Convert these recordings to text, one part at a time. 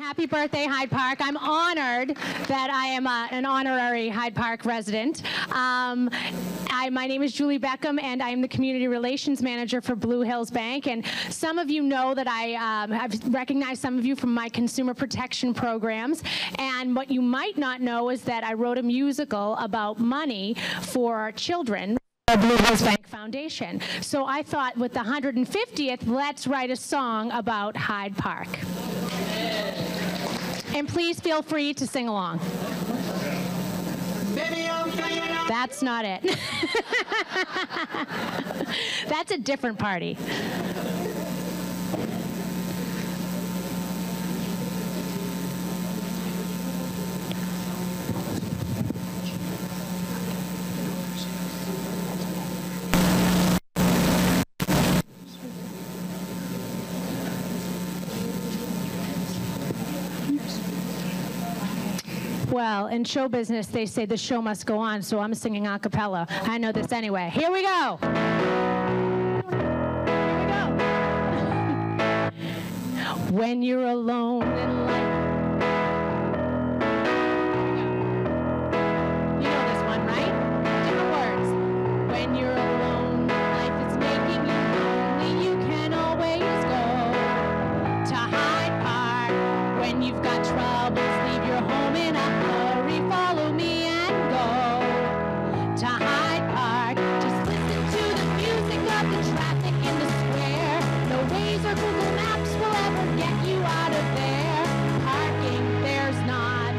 Happy birthday, Hyde Park. I'm honored that I am an honorary Hyde Park resident. My name is Julie Beckham, and I'm the Community Relations Manager for Blue Hills Bank. And some of you know that I've recognized some of you from my consumer protection programs. And what you might not know is that I wrote a musical about money for children. Blue Hills Bank Foundation. So I thought with the 150th, let's write a song about Hyde Park. And please feel free to sing along. That's not it. That's a different party. Well, in show business, they say the show must go on, so I'm singing a cappella. I know this anyway. Here we go. When you're alone in life. You know this one, right? Different words. When you're alone, life is making you lonely. You can always go to Hyde Park. When you've got troubles, leave your home in a hurry. Follow me and go to Hyde Park. Just listen to the music of the traffic in the square. No Waze or Google Maps will ever get you out of there. Parking, there's not,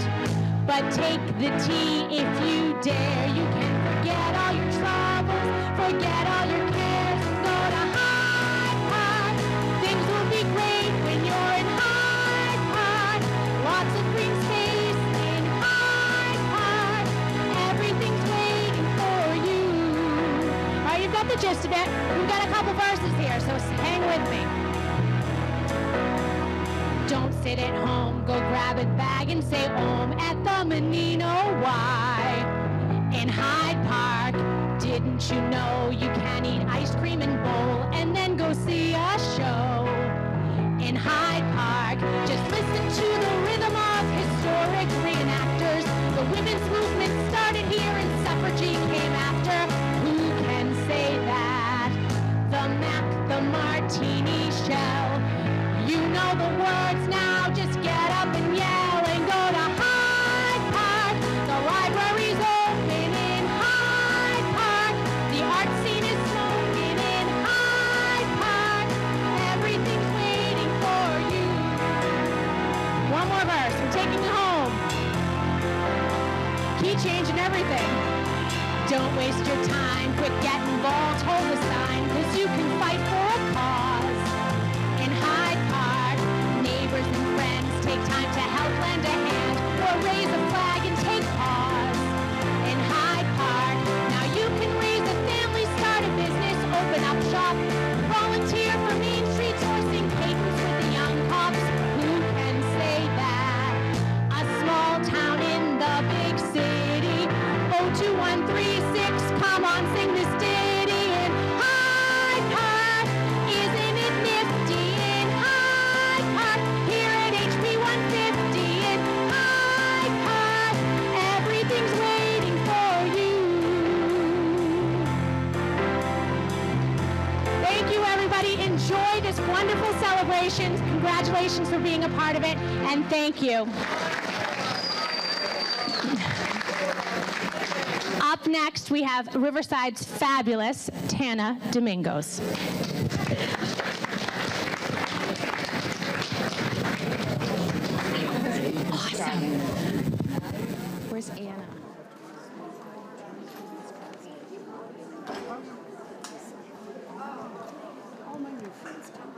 but take the T if you dare. You can forget all your troubles, forget all your cares, and go to Hyde Park. Things will be great when you're in Hyde Park. Lots of green space in Hyde Park. Everything's waiting for you. All right, you've got the gist of it. We've got a couple verses here, so hang with me. Don't sit at home, go grab a bag and say Om at the Menino Y. In Hyde Park, didn't you know you can eat ice cream and bowl and then go see a show? In Hyde Park, just listen to the rhythm of historic reenactors. The women's movement started here and suffrage came after. Who can say that? The Mac, the martini shell. You know the words now, just get up and yell and go to Hyde Park. The library's open in Hyde Park. The art scene is smoking in Hyde Park. Everything's waiting for you. One more verse, we're taking you home. Key change and everything. Don't waste your time, quick get involved, hold the sign, cause you can fight for a cause. In Hyde Park, neighbors and friends take time to help lend a hand or raise a flag and take pause. In Hyde Park, now you can raise a family, start a business, open up shop, volunteer for Main Streets or sing cadence with the young cops. Who can say that? A small town in the big city. 02136, come on, sing this ditty in Hyde Park. Isn't it nifty in Hyde Park? Here at HP 150 in Hyde Park. Everything's waiting for you. Thank you, everybody. Enjoy this wonderful celebration. Congratulations for being a part of it, and thank you. Up next, we have Riverside's fabulous Tana Domingos. Awesome. Where's Anna? All my new friends come.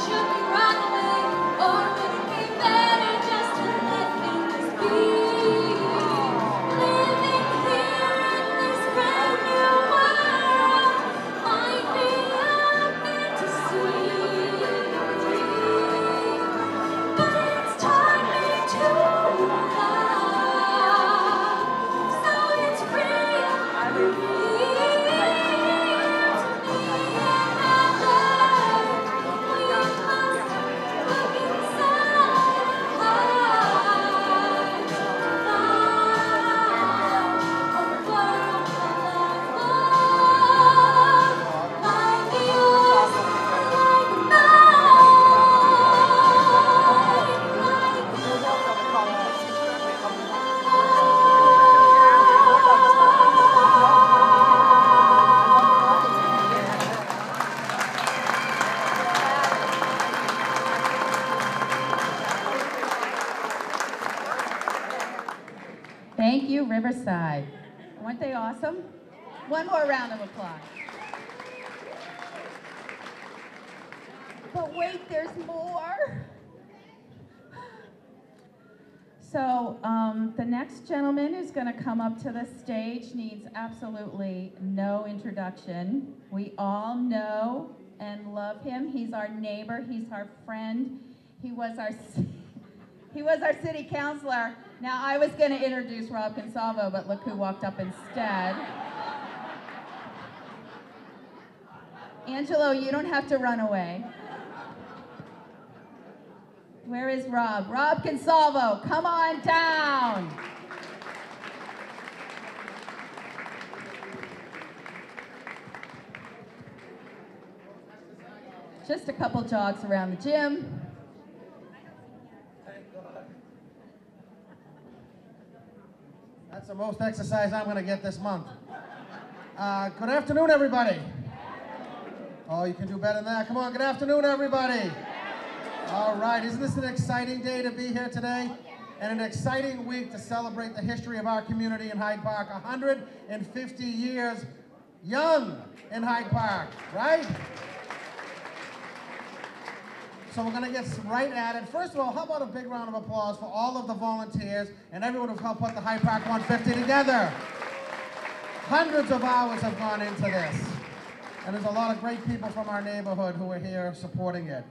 Should we run away, or would it be better just you, Riverside. Weren't they awesome? One more round of applause. But wait, there's more. So the next gentleman who's going to come up to the stage needs absolutely no introduction. We all know and love him. He's our neighbor. He's our friend. He was our city councilor. Now, I was going to introduce Rob Consalvo, but look who walked up instead. Angelo, you don't have to run away. Where is Rob? Rob Consalvo, come on down. Just a couple jogs around the gym. That's the most exercise I'm going to get this month. Good afternoon, everybody. Oh, you can do better than that. Come on, good afternoon, everybody. All right, isn't this an exciting day to be here today? And an exciting week to celebrate the history of our community in Hyde Park. 150 years young in Hyde Park, right? So we're gonna get right at it. First of all, how about a big round of applause for all of the volunteers and everyone who's helped put the Hyde Park 150 together. Hundreds of hours have gone into this. And there's a lot of great people from our neighborhood who are here supporting it.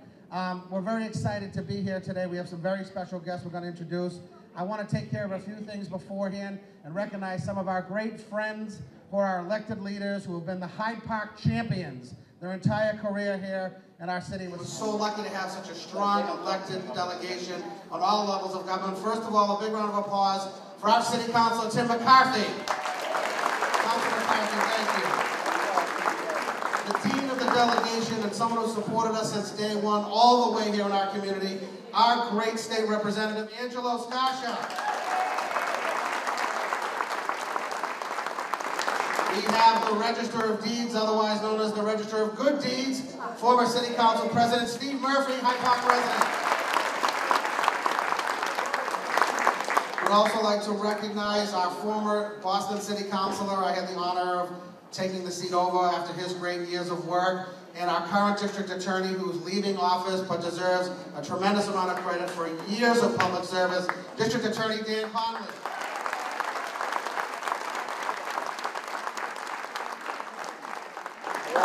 We're very excited to be here today. We have some very special guests we're going to introduce. I want to take care of a few things beforehand and recognize some of our great friends who are our elected leaders who have been the Hyde Park champions their entire career here in our city. We're so lucky to have such a strong elected delegation on all levels of government. First of all, a big round of applause for our city councilor, Tim McCarthy. Councilor McCarthy, thank you. The dean of the delegation and someone who supported us since day one, all the way here in our community, our great state representative, Angelo Scarcia. We have the Register of Deeds, otherwise known as the Register of Good Deeds, former City Council President Steve Murphy, Hyde Park resident. We'd also like to recognize our former Boston City Councilor. I had the honor of taking the seat over after his great years of work, and our current district attorney who's leaving office but deserves a tremendous amount of credit for years of public service, District Attorney Dan Conley.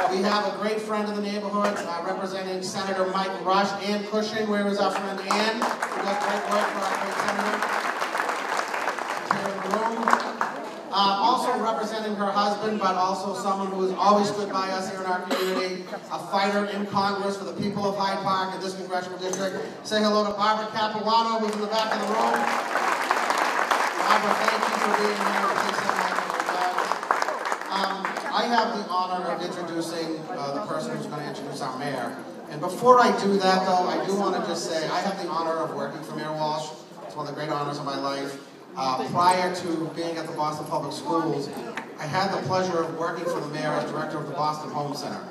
We have a great friend of the neighborhood, representing Senator Mike Rush, Ann Cushing. Where is our friend Ann? Who does great work for our great senator. Here in the room. Also representing her husband, but also someone who has always stood by us here in our community, a fighter in Congress for the people of Hyde Park in this congressional district. Say hello to Barbara Capuano, who's in the back of the room. Barbara, thank you for being here. Please say hi. I have the honor of introducing the person who's going to introduce our mayor. And before I do that, though, I do want to just say I have the honor of working for Mayor Walsh. It's one of the great honors of my life. Prior to being at the Boston Public Schools, I had the pleasure of working for the mayor as director of the Boston Home Center.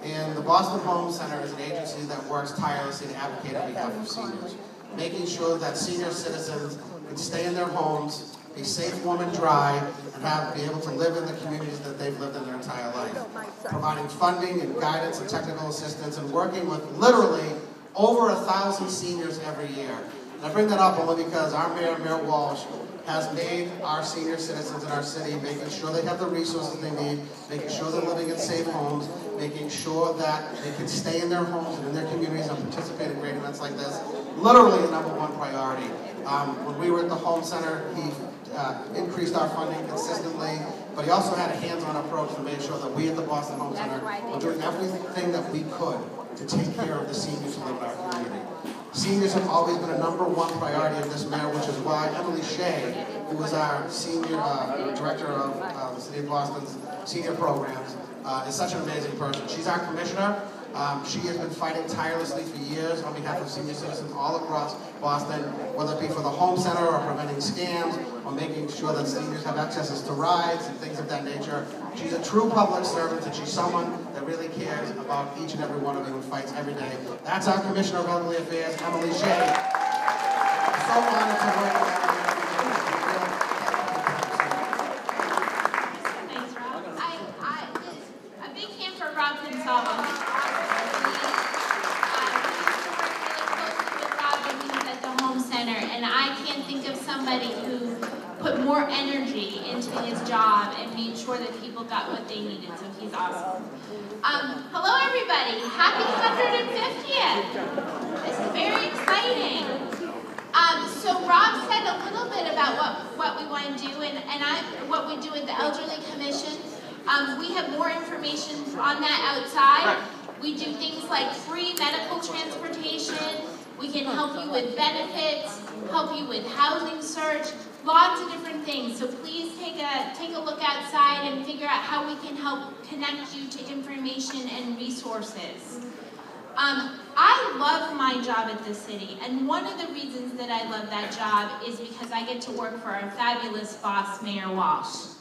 And the Boston Home Center is an agency that works tirelessly to advocate on behalf of seniors, making sure that senior citizens can stay in their homes, be safe, warm, and dry, and be able to live in the communities that they've lived in their entire life. Providing funding and guidance and technical assistance and working with literally over 1,000 seniors every year. And I bring that up only because our mayor, Mayor Walsh, has made our senior citizens in our city, making sure they have the resources they need, making sure they're living in safe homes, making sure that they can stay in their homes and in their communities and participate in great events like this. Literally the #1 priority. When we were at the Home Center, he increased our funding consistently, but he also had a hands-on approach to make sure that we at the Boston Home Center were doing everything that we could to take care of the seniors who live in our community. Seniors have always been a #1 priority of this mayor, which is why Emily Shea, who is our senior director of the City of Boston's senior programs, is such an amazing person. She's our commissioner. She has been fighting tirelessly for years on behalf of senior citizens all across Boston, whether it be for the Home Center or preventing scams or making sure that seniors have access to rides and things of that nature. She's a true public servant, and she's someone that really cares about each and every one of you and fights every day. That's our Commissioner of Elderly Affairs, Emily Shea. So honored to work with her. and I can't think of somebody who put more energy into his job and made sure that people got what they needed, so he's awesome. Hello everybody, happy 150th! This is very exciting. So Rob said a little bit about what we want to do and what we do with the Elderly Commission. We have more information on that outside. We do things like free medical transportation. We can help you with benefits, help you with housing search, lots of different things. So please take a look outside and figure out how we can help connect you to information and resources. I love my job at the city, and one of the reasons that I love that job is because I get to work for our fabulous boss, Mayor Walsh.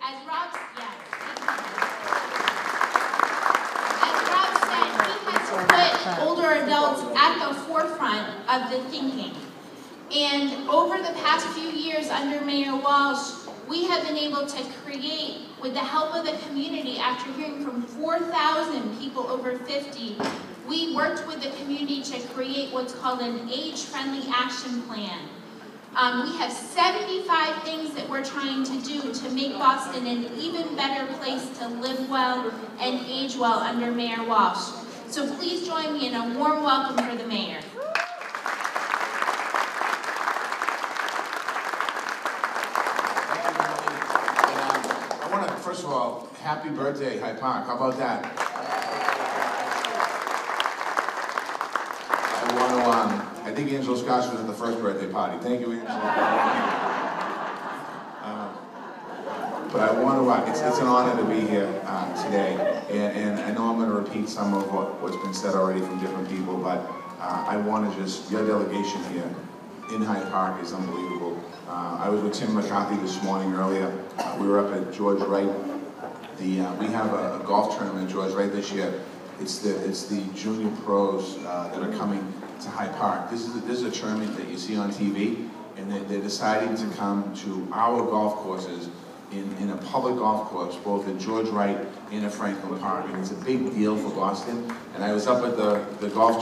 As Rob said, he has put older adults at the forefront of the thinking. And over the past few years under Mayor Walsh, we have been able to create, with the help of the community, after hearing from 4,000 people over 50, we worked with the community to create what's called an age-friendly action plan. We have 75 things that we're trying to do to make Boston an even better place to live well and age well under Mayor Walsh. So please join me in a warm welcome for the mayor. I want to, first of all, happy birthday, Hyde Park. How about that? I think Angelo Scotch was at the first birthday party. Thank you, Angelo. But I want to, it's an honor to be here today. And I know I'm going to repeat some of what's been said already from different people, but I want to just, your delegation here in Hyde Park is unbelievable. I was with Tim McCarthy this morning earlier. We were up at George Wright. We have a golf tournament at George Wright this year. It's the junior pros that are coming to Hyde Park. This is a tournament that you see on TV, and they're deciding to come to our golf courses in a public golf course, both at George Wright and at Franklin Park, and it's a big deal for Boston. And I was up at the golf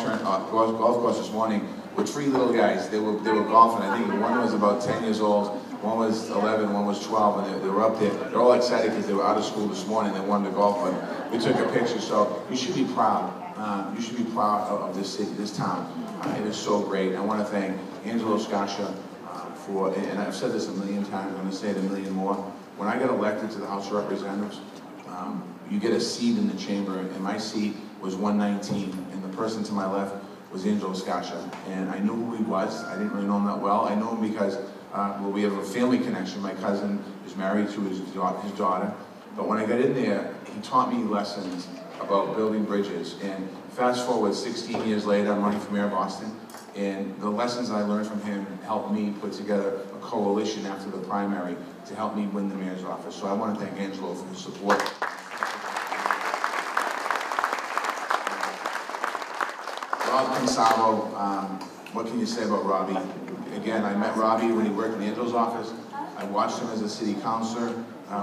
course this morning with 3 little guys. They were golfing. I think one was about 10 years old, one was 11, one was 12, and they were up there. They're all excited because they were out of school this morning. They wanted to golf, but we took a picture. So you should be proud. You should be proud of this city, this town. It is so great. I want to thank Angelo Scaccia for, and I've said this a million times, I'm going to say it a million more. When I got elected to the House of Representatives, you get a seat in the chamber, and my seat was 119, and the person to my left was Angelo Scaccia. And I knew who he was. I didn't really know him that well. I know him because well, we have a family connection. My cousin is married to his daughter. But when I got in there, he taught me lessons about building bridges. And fast forward 16 years later, I'm running for mayor of Boston. And the lessons I learned from him helped me put together a coalition after the primary to help me win the mayor's office. So I want to thank Angelo for his support. Rob Consavo, what can you say about Robbie? Again, I met Robbie when he worked in Angelo's office. I watched him as a city councilor.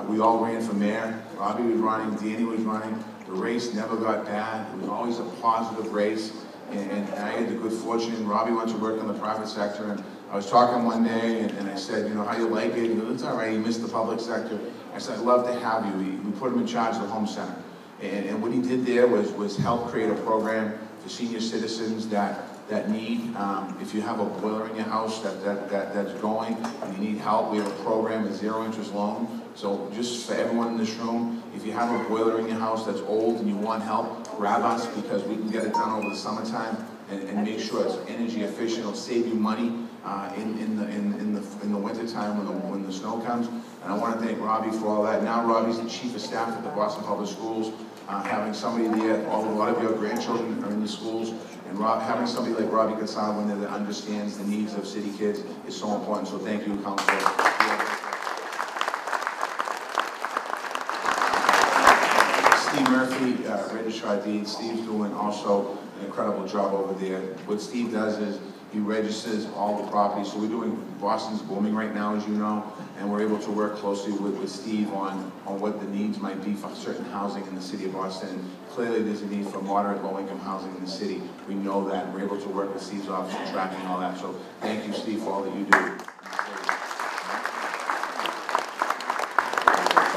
We all ran for mayor. Robbie was running, Danny was running. The race never got bad. It was always a positive race. And I had the good fortune. Robbie went to work in the private sector, and I was talking one day, and I said, you know, how do you like it? He goes, it's all right, he missed the public sector. I said, I'd love to have you. We put him in charge of the home center. And what he did there was help create a program for senior citizens that need, if you have a boiler in your house that's going and you need help, we have a program, a zero-interest loan. So just for everyone in this room, if you have a boiler in your house that's old and you want help, grab us, because we can get it done over the summertime and make sure it's energy efficient. It'll save you money in the wintertime when the snow comes. And I want to thank Robbie for all that. Now Robbie's the chief of staff at the Boston Public Schools. Having somebody there, a lot of your grandchildren are in the schools, and having somebody like Robbie Consavo in there that understands the needs of city kids is so important. So thank you, Councilor. Steve Murphy, Registrar Deeds. Steve's doing also an incredible job over there. What Steve does is He registers all the properties. So we're doing, Boston's booming right now, as you know, and we're able to work closely with Steve on what the needs might be for certain housing in the city of Boston. Clearly there's a need for moderate low-income housing in the city. We know that. We're able to work with Steve's office and tracking all that. So thank you, Steve, for all that you do.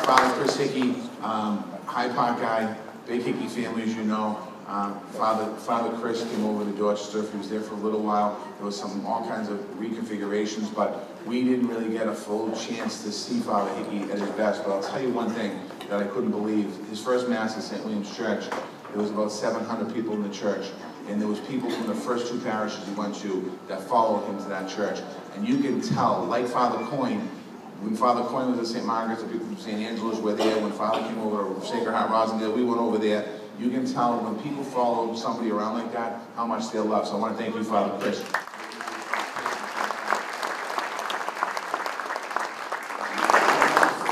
Father Chris Hickey, Hyde Park guy, big Hickey family, as you know. Father Chris came over to Dorchester. He was there for a little while. There was all kinds of reconfigurations, but we didn't really get a full chance to see Father Hickey at his best. But I'll tell you one thing that I couldn't believe. His first Mass at St. William's Church, there was about 700 people in the church. And there was people from the first 2 parishes he went to that followed him to that church. And you can tell, like Father Coyne, when Father Coyne was at St. Margaret's, the people from St. Angela's were there. When Father came over to Sacred Heart Rosendale, we went over there. You can tell when people follow somebody around like that, how much they're loved. So I want to thank you, Father Chris.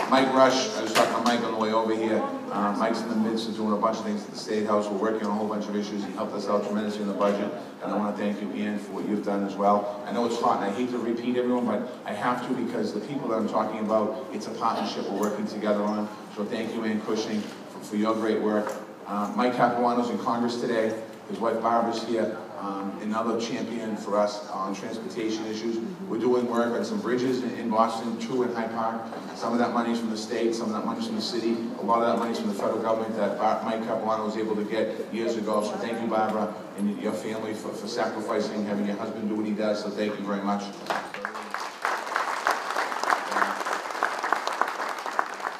Mike Rush, I was talking to Mike on the way over here. Mike's in the midst of doing a bunch of things at the State House. We're working on a whole bunch of issues. He helped us out tremendously in the budget. And I want to thank you, Ian, for what you've done as well. I know it's hot, and I hate to repeat everyone, but I have to because the people that I'm talking about, it's a partnership we're working together on. So thank you, Ann Cushing, for your great work. Mike Capuano's in Congress today. His wife Barbara's here. Another champion for us on transportation issues. We're doing work on some bridges in Boston, 2 in Hyde Park. Some of that money's from the state, some of that money's from the city. A lot of that money's from the federal government that Mike Capuano was able to get years ago. So thank you, Barbara, and your family for sacrificing, having your husband do what he does. So thank you very much.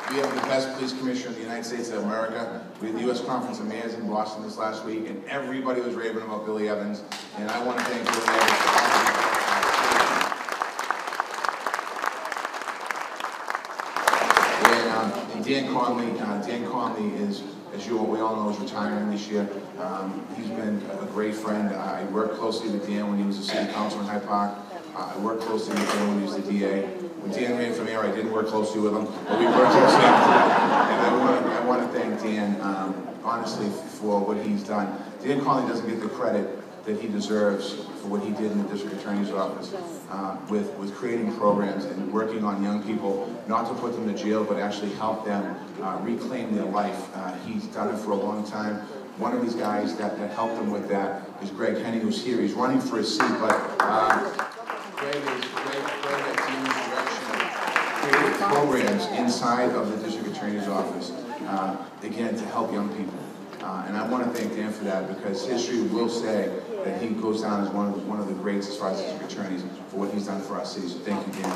We have the best police commissioner in the United States of America. We had the U.S. Conference of Mayors in Boston this last week, and everybody was raving about Billy Evans. And I want to thank Billy Evans for and Dan Conley is, as we all know, is retiring this year. He's been a great friend. I worked closely with Dan when he was a city councilor in Hyde Park. I worked closely with Dan when he was the DA. When Dan ran for mayor, I didn't work closely with him, but we worked closely together. And I want to thank Dan, honestly, for what he's done. Dan Conley doesn't get the credit that he deserves for what he did in the district attorney's office with creating programs and working on young people, not to put them to jail, but actually help them reclaim their life. He's done it for a long time. One of these guys that helped him with that is Greg Henny, who's here. He's running for his seat, but Greg at Dean's direction created programs inside of the district attorney's office, again, to help young people. And I want to thank Dan for that because history will say that he goes down as one of the greats as far as district attorneys for what he's done for our city. So thank you, Dan.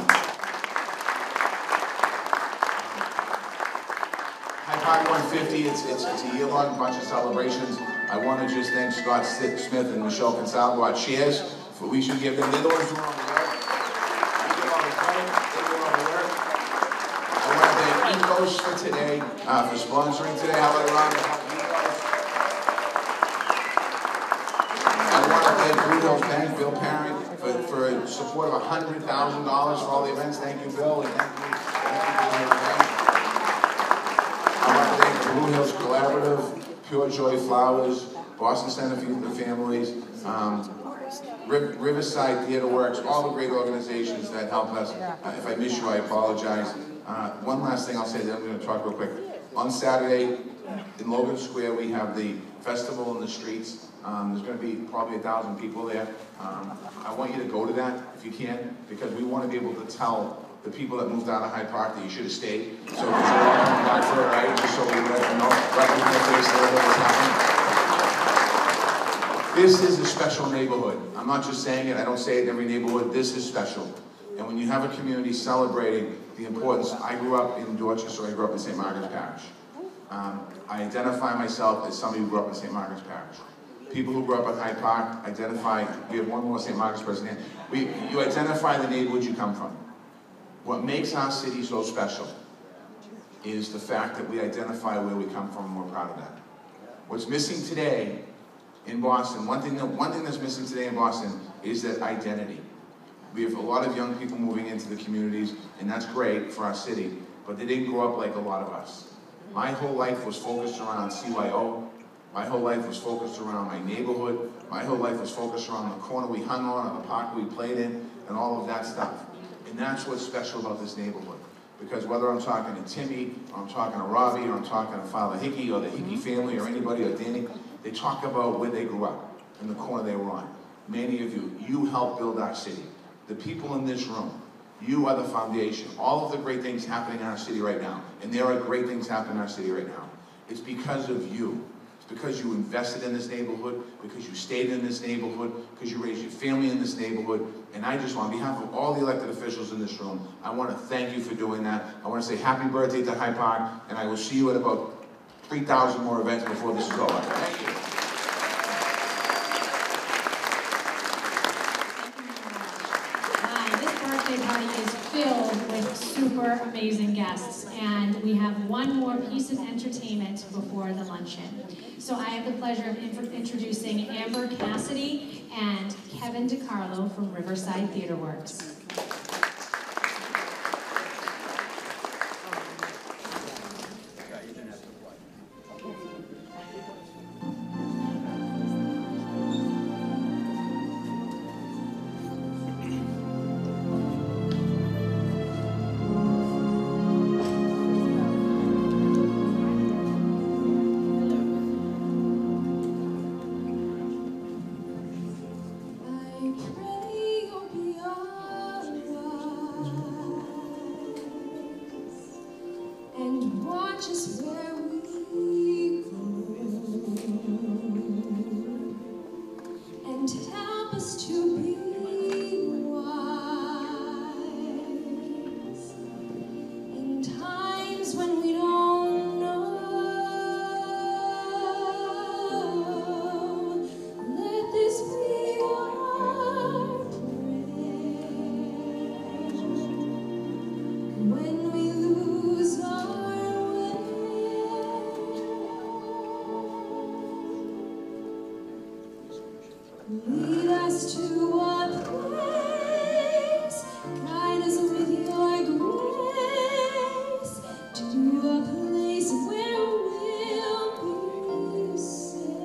Hyde Park 150, it's a year-long bunch of celebrations. I want to just thank Scott Smith and Michelle Consalvo, our chairs. We should give them, they're the ones doing all the work. We give all the credit, they do all the work. I want to thank Ecos for today, for sponsoring today. How about a round of applause? I want to thank Blue Hills Bank, Bill Parent, for support of $100,000 for all the events. Thank you, Bill, and thank you Blue Hills Bank. I want to thank the Blue Hills Collaborative, Pure Joy Flowers, Boston Center for the Families, Riverside Theater Works, all the great organizations that help us. If I miss you, I apologize. One last thing I'll say, then I'm going to talk real quick. On Saturday, in Logan Square, we have the festival in the streets. There's going to be probably 1,000 people there. I want you to go to that if you can, because we want to be able to tell the people that moved out of Hyde Park that you should have stayed. So you're all coming back for it, right? Just so we let them know, recognize what's happening. This is a special neighborhood. I'm not just saying it, I don't say it in every neighborhood. This is special. And when you have a community celebrating the importance, I grew up in Dorchester, I grew up in St. Margaret's Parish. I identify myself as somebody who grew up in St. Margaret's Parish. People who grew up in Hyde Park identify, we have one more St. Margaret's person here. You identify the neighborhood you come from. What makes our city so special is the fact that we identify where we come from and we're proud of that. What's missing today in Boston, one thing that's missing today in Boston is that identity. We have a lot of young people moving into the communities, and that's great for our city, but they didn't grow up like a lot of us. My whole life was focused around CYO. My whole life was focused around my neighborhood, My whole life was focused around the corner we hung on, or the park we played in, and all of that stuff. And that's what's special about this neighborhood. Because whether I'm talking to Timmy, or I'm talking to Robbie, or I'm talking to Father Hickey, or the Hickey family, or anybody, or Danny, they talk about where they grew up, and the corner they were on. Many of you helped build our city. The people in this room, you are the foundation. All of the great things happening in our city right now, and there are great things happening in our city right now, it's because of you. It's because you invested in this neighborhood, because you stayed in this neighborhood, because you raised your family in this neighborhood. And I just want, on behalf of all the elected officials in this room, I want to thank you for doing that. I want to say happy birthday to Hyde Park, and I will see you at about 3,000 more events before this is over. Thank you. This birthday party is filled with super amazing guests, and we have one more piece of entertainment before the luncheon. So I have the pleasure of introducing Amber Cassidy and Kevin DiCarlo from Riverside Theater Works. Just where we go, and help us to be wise in times when we don't know. Let this be our prayer when we lose our lead us to a place, guide us with your grace, to a place where we'll be safe.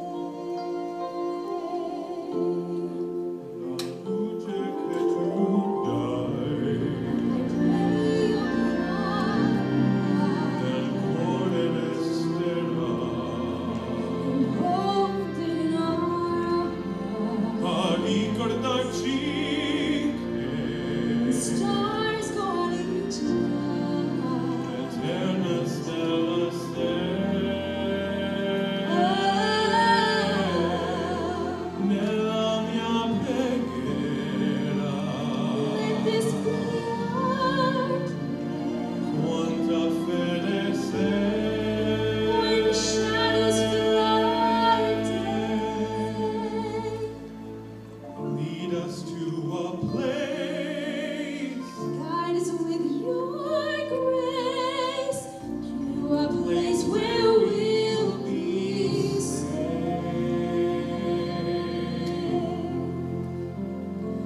Stars go out each night. Eterna stella nella mia preghiera. Let this be our prayer. Quanta fede sei. When shadows fill our day. Lead us to a place, guide us with your grace, to a place where we'll be safe.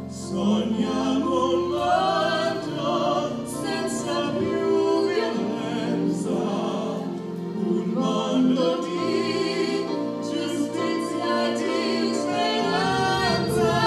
Sogniamo un mondo senza più violenza, un mondo di giustizia e di speranza.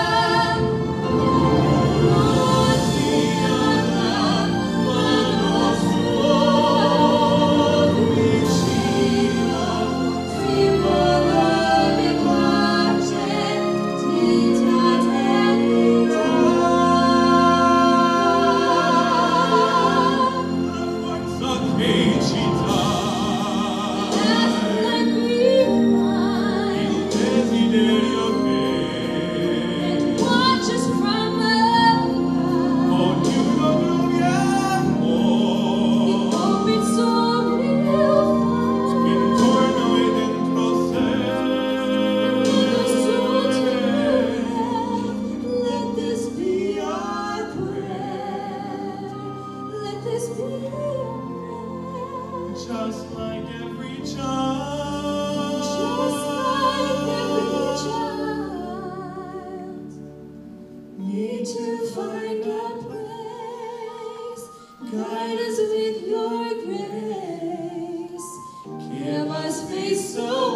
Just like every child, need to find a place, guide us with your grace, give us faith so